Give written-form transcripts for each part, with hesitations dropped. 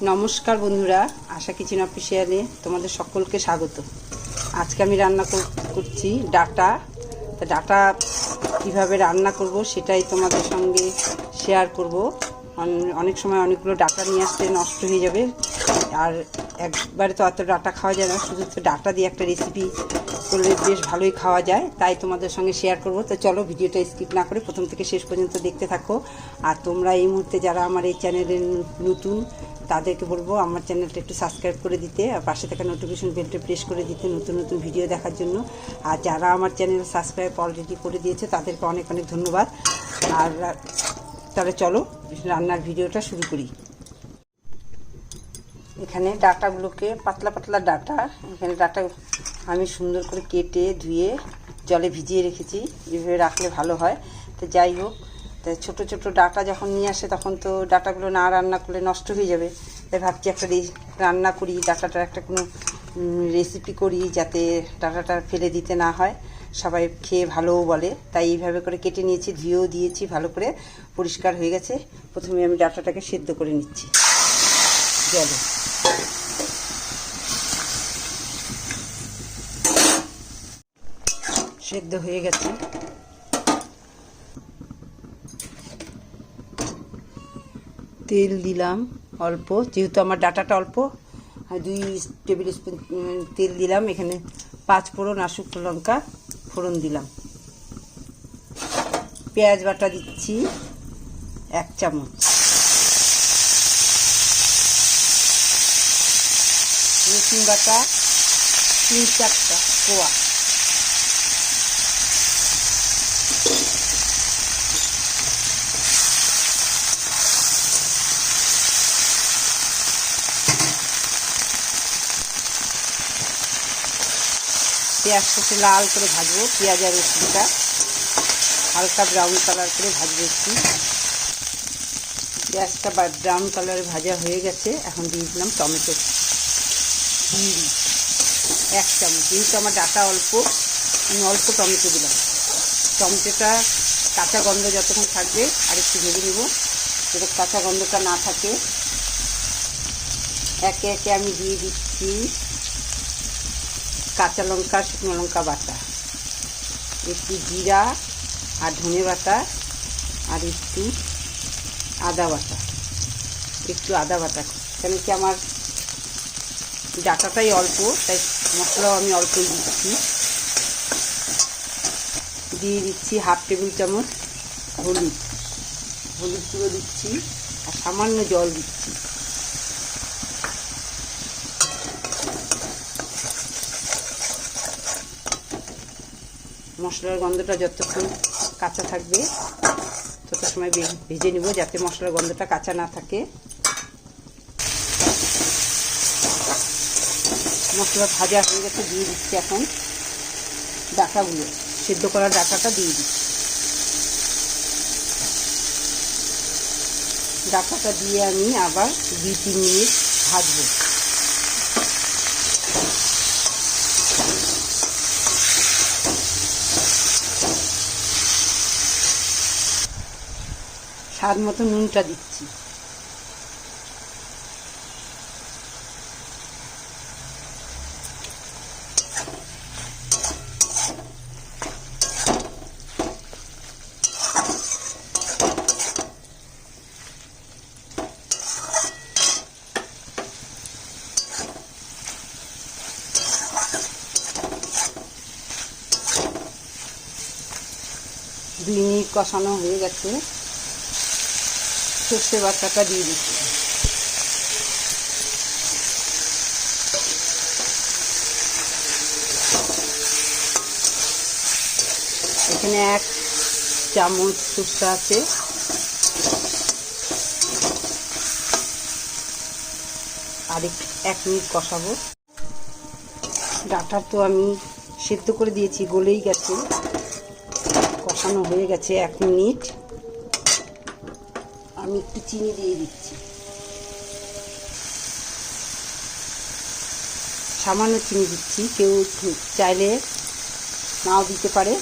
নমস্কার বন্ধুরা, আশা কিচেন অফিসিয়ালে তোমাদের সকলকে স্বাগত। আজকে আমি রান্না করছি ডাটা। তো ডাটা কীভাবে রান্না করব সেটাই তোমাদের সঙ্গে শেয়ার করব। অনেক সময় অনেকগুলো ডাটা নিয়ে আসতে নষ্ট হয়ে যাবে, আর একবারে তো অত ডাটা খাওয়া যায় না। শুধু তো ডাটা দিয়ে একটা রেসিপি করলে বেশ ভালোই খাওয়া যায়, তাই তোমাদের সঙ্গে শেয়ার করব। তো চলো, ভিডিওটা স্কিপ না করে প্রথম থেকে শেষ পর্যন্ত দেখতে থাকো। আর তোমরা এই মুহূর্তে যারা আমার এই চ্যানেলে নতুন, তাদেরকে বলবো আমার চ্যানেলটা একটু সাবস্ক্রাইব করে দিতে, আর পাশে থাকা নোটিফিকেশন বেলটা প্রেস করে দিতে নতুন নতুন ভিডিও দেখার জন্য। আর যারা আমার চ্যানেল সাবস্ক্রাইব অলরেডি করে দিয়েছে তাদেরকে অনেক অনেক ধন্যবাদ। আর তাহলে চলো রান্নার ভিডিওটা শুরু করি। এখানে ডাটাগুলোকে পাতলা পাতলা ডাটা, এখানে ডাটা আমি সুন্দর করে কেটে ধুয়ে জলে ভিজিয়ে রেখেছি। এভাবে রাখলে ভালো হয়। তো যাই হোক, তাই ছোটো ছোটো ডাটা যখন নিয়ে আসে তখন তো ডাটাগুলো না রান্না করলে নষ্ট হয়ে যাবে। তাই ভাবছি একটা রান্না করি, ডাটাটার একটা কোনো রেসিপি করি যাতে ডাটাটা ফেলে দিতে না হয়, সবাই খেয়ে ভালোও বলে। তাই এইভাবে করে কেটে নিয়েছি, ধুয়েও দিয়েছি, ভালো করে পরিষ্কার হয়ে গেছে। প্রথমে আমি ডাটাটাকে সেদ্ধ করে নিচ্ছি জলে। সেদ্ধ হয়ে গেছে। তেল দিলাম অল্প, যেহেতু আমার ডাটাটা অল্প, 2 টেবিল স্পুন তেল দিলাম। এখানে 5 ফোড়ন আর শুকনো লঙ্কা ফোড়ন দিলাম। পেঁয়াজ বাটা দিচ্ছি 1 চামচ, রসুন বাটা 3-4টা কোয়া, পেঁয়াজটাকে লাল করে ভাজবো। পেঁয়াজ আর রসুনটা হালকা ব্রাউন কালার করে ভাজবো একটু। পেঁয়াজটা ব্রাউন কালারে ভাজা হয়ে গেছে। এখন দিয়ে দিলাম টমেটো 1 চামচ। যেহেতু আমার ডাটা অল্প, আমি অল্প টমেটো দিলাম। টমেটোটা কাঁচা গন্ধ যতক্ষণ থাকবে আর একটু ভেজে নেব, যাতে কাঁচা গন্ধটা না থাকে। একে একে আমি দিয়ে দিচ্ছি কাঁচা লঙ্কা, শুকনো লঙ্কা বাটা, একটু জিরা আর ধনে বাটা, আর একটু আদা বাটা, কেন কি আমার ডাটাটাই অল্প, তাই মশলাও আমি অল্পই দিচ্ছি। দিয়ে দিচ্ছি 1/2 টেবিল চামচ হলুদ গুঁড়ো দিচ্ছি, আর সামান্য জল দিচ্ছি। মশলার গন্ধটা যতক্ষণ কাঁচা থাকবে তত সময় ভেজে নেব, যাতে মশলার গন্ধটা কাঁচা না থাকে। মশলা ভাজা হয়ে গেছে, দিয়ে দিচ্ছি এখন ডাটাগুলো, সেদ্ধ করা ডাটাটা দিয়ে দিচ্ছি। ডাটাটা দিয়ে আমি আবার 2-3 মিনিট ভাজবো। স্বাদ মতো নুনটা দিচ্ছি। দুই মিনিট কষানো হয়ে গেছে। সর্ষে বাটাটা দিয়ে দিচ্ছি। এখানে 1 চামচ সর্ষে আছে। আর 1 মিনিট কষাবো। ডাটা তো আমি সেদ্ধ করে দিয়েছি, গলেই গেছে। কষানো হয়ে গেছে 1 মিনিট। আমি একটু চিনি দিয়ে দিচ্ছি, সামান্য চিনি দিচ্ছি। কেউ চাইলে নাও দিতে পারে,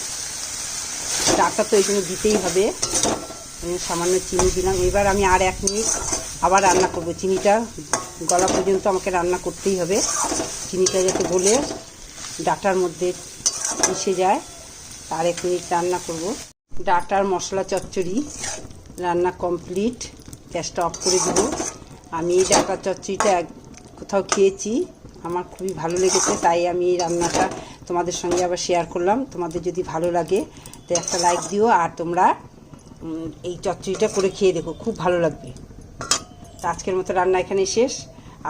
ডাটা তো এই জন্য দিতেই হবে। সামান্য চিনি দিলাম। এবার আমি আর 1 মিনিট আবার রান্না করব। চিনিটা গলা পর্যন্ত আমাকে রান্না করতেই হবে, চিনিটা যাতে গলে ডাটার মধ্যে মিশে যায়। আর 1 মিনিট রান্না করব। ডাটার মশলা চচ্চড়ি রান্না কমপ্লিট। গ্যাসটা অফ করে দিব। আমি এই ডাটার চচ্চড়িটা কোথাও খেয়েছি, আমার খুবই ভালো লেগেছে, তাই আমি এই রান্নাটা তোমাদের সঙ্গে আবার শেয়ার করলাম। তোমাদের যদি ভালো লাগে তো একটা লাইক দিও, আর তোমরা এই চচ্চড়িটা করে খেয়ে দেখো, খুব ভালো লাগবে। তো আজকের মতো রান্না এখানে শেষ।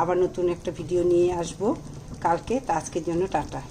আবার নতুন একটা ভিডিও নিয়ে আসবো কালকে। তা আজকের জন্য টাটা।